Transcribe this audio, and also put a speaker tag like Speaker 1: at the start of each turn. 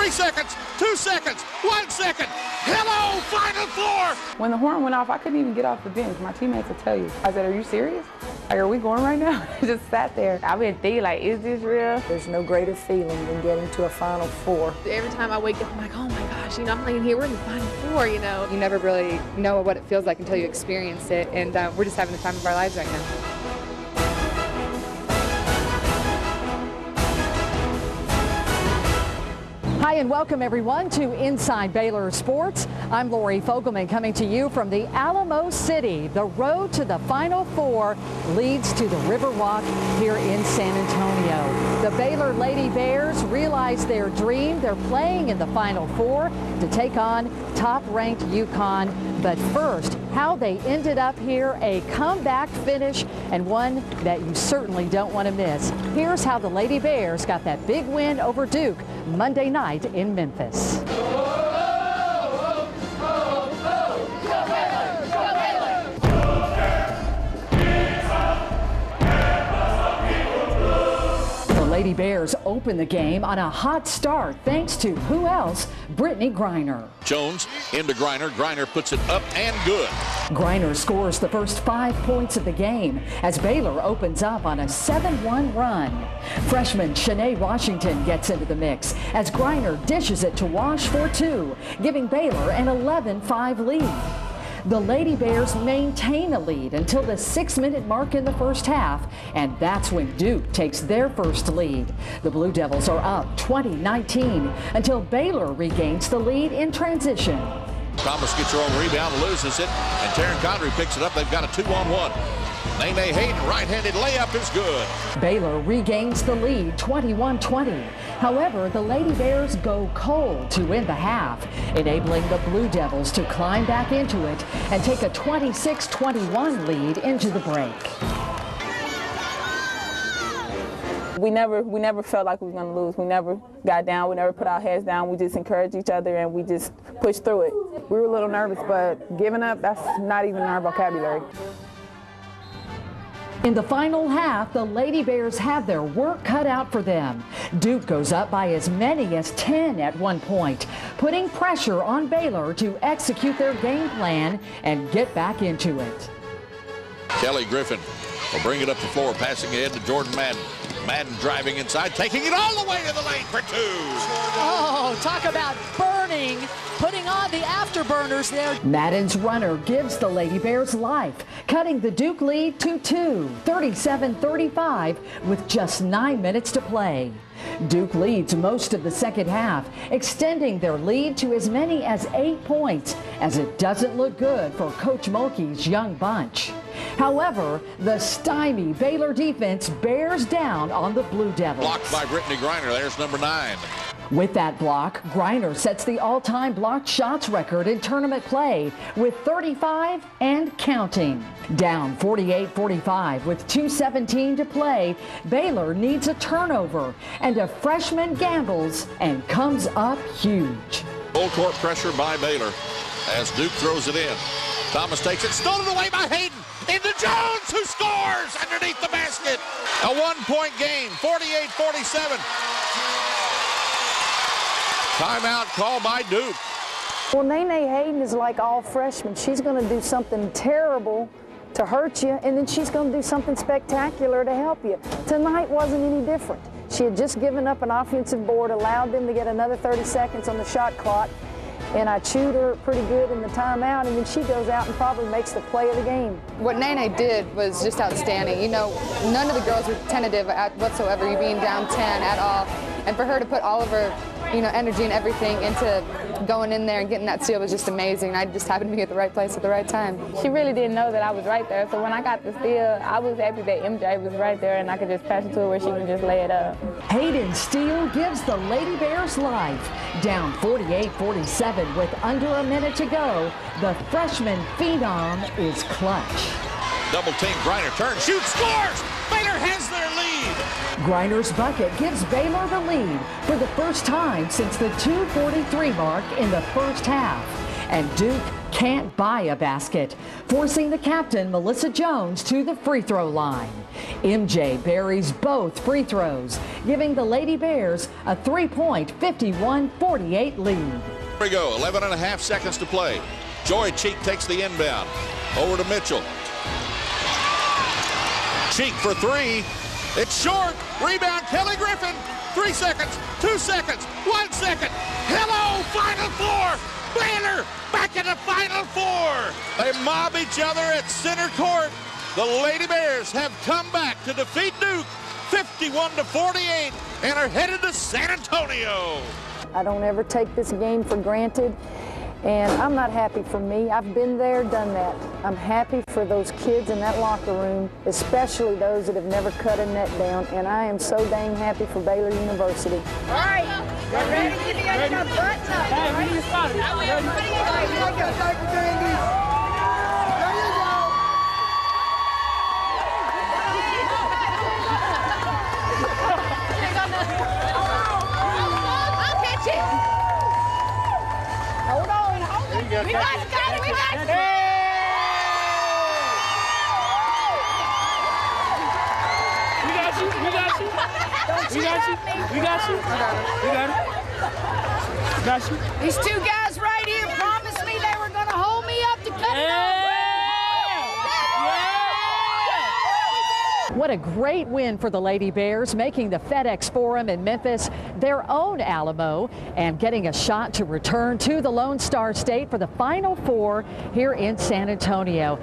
Speaker 1: 3 seconds, 2 seconds, 1 second. Hello, Final Four.
Speaker 2: When the horn went off, I couldn't even get off the bench. My teammates will tell you. I said, are you serious? Like, are we going right now? I just sat there. I've been thinking, like, is this real?
Speaker 3: There's no greater feeling than getting to a Final Four.
Speaker 4: Every time I wake up, I'm like, oh my gosh, I'm laying here, we're in the Final Four,
Speaker 5: You never really know what it feels like until you experience it, and we're just having the time of our lives right now.
Speaker 6: Hi and welcome everyone to Inside Baylor Sports. I'm Lori Fogelman coming to you from the Alamo City. The road to the Final Four leads to the Riverwalk here in San Antonio. The Baylor Lady Bears realize their dream. They're playing in the Final Four to take on top-ranked UConn. But first, how they ended up here, a comeback finish and one that you certainly don't want to miss. Here's how the Lady Bears got that big win over Duke Monday night in Memphis. Lady Bears open the game on a hot start thanks to who else? Brittany Griner.
Speaker 1: Jones into Griner. Griner puts it up and good.
Speaker 6: Griner scores the first 5 points of the game as Baylor opens up on a 7-1 run. Freshman Shanae Washington gets into the mix as Griner dishes it to Wash for 2, giving Baylor an 11-5 lead. The Lady Bears maintain a lead until the 6-minute mark in the first half, and that's when Duke takes their first lead. The Blue Devils are up 20-19 until Baylor regains the lead in transition.
Speaker 1: Thomas gets her own rebound, loses it, and Taryn Condry picks it up. They've got a 2-on-1. Nene Hayden, right-handed layup is good.
Speaker 6: Baylor regains the lead 21-20. However, the Lady Bears go cold to win the half, enabling the Blue Devils to climb back into it and take a 26-21 lead into the break.
Speaker 2: We never felt like we were going to lose. We never got down. We never put our heads down. We just encouraged each other and we just pushed through it. We were a little nervous, but giving up, that's not even in our vocabulary.
Speaker 6: In the final half, the Lady Bears have their work cut out for them. Duke goes up by as many as 10 at one point, putting pressure on Baylor to execute their game plan and get back into it.
Speaker 1: Kelly Griffin will bring it up the floor, passing ahead to Jordan Madden. Madden driving inside, taking it all the way to the lane for 2.
Speaker 6: Oh, talk about burning, putting on the afterburners there. Madden's runner gives the Lady Bears life, cutting the Duke lead to 2, 37-35 with just 9 minutes to play. Duke leads most of the second half, extending their lead to as many as 8 points, as it doesn't look good for Coach Mulkey's young bunch. However, the stymie Baylor defense bears down on the Blue Devils.
Speaker 1: Blocked by Brittany Griner. There's number 9.
Speaker 6: With that block, Griner sets the all-time blocked shots record in tournament play with 35 and counting. Down 48-45 with 2:17 to play, Baylor needs a turnover, and a freshman gambles and comes up huge.
Speaker 1: Full court pressure by Baylor as Duke throws it in. Thomas takes it, stolen away by Hayden. Into Jones, who scores underneath the basket. A 1-point game, 48-47. Timeout called by Duke.
Speaker 3: Well, Nene Hayden is like all freshmen. She's going to do something terrible to hurt you, and then she's going to do something spectacular to help you. Tonight wasn't any different. She had just given up an offensive board, allowed them to get another 30 seconds on the shot clock, and I chewed her pretty good in the timeout, and then she goes out and probably makes the play of the game.
Speaker 5: What Nene did was just outstanding. None of the girls were tentative whatsoever, you being down 10 at all. And for her to put all of her, energy and everything into going in there and getting that steal was just amazing. I just happened to be at the right place at the right time.
Speaker 2: She really didn't know that I was right there, so when I got the steal, I was happy that MJ was right there and I could just pass it to her where she can just lay it up.
Speaker 6: Hayden's steal gives the Lady Bears life. Down 48-47 with under a minute to go, the freshman phenom is clutch.
Speaker 1: Double team, Griner turns, shoots, scores! Baylor has their lead.
Speaker 6: Griner's bucket gives Baylor the lead for the first time since the 2:43 mark in the first half. and Duke can't buy a basket, forcing the captain, Melissa Jones, to the free throw line. MJ buries both free throws, giving the Lady Bears a 3-point 51-48 lead.
Speaker 1: Here we go, 11 and a half seconds to play. Joy Cheek takes the inbound. Over to Mitchell. Cheek for three. It's short. Rebound, Kelly Griffin. 3 seconds, 2 seconds, 1 second. Hello, Final Four. Baylor back in the Final Four. They mob each other at center court. The Lady Bears have come back to defeat Duke 51-48 and are headed to San Antonio.
Speaker 3: I don't ever take this game for granted, and I'm not happy for me. I've been there, done that. I'm happy for those kids in that locker room, especially those that have never cut a net down, and I am so dang happy for Baylor University.
Speaker 7: All right, get ready to get your butts up. Hey, we need to start it. All right, here we go. Start doing these. There you go.
Speaker 4: I'll catch it.
Speaker 7: Hold on. We got it. We got it.
Speaker 8: We got you. We got you. We got you. We got you. We got it. Got you.
Speaker 7: These two guys right here promised me they were going to hold me up to cut it off.
Speaker 6: What a great win for the Lady Bears, making the FedEx Forum in Memphis their own Alamo and getting a shot to return to the Lone Star State for the Final Four here in San Antonio.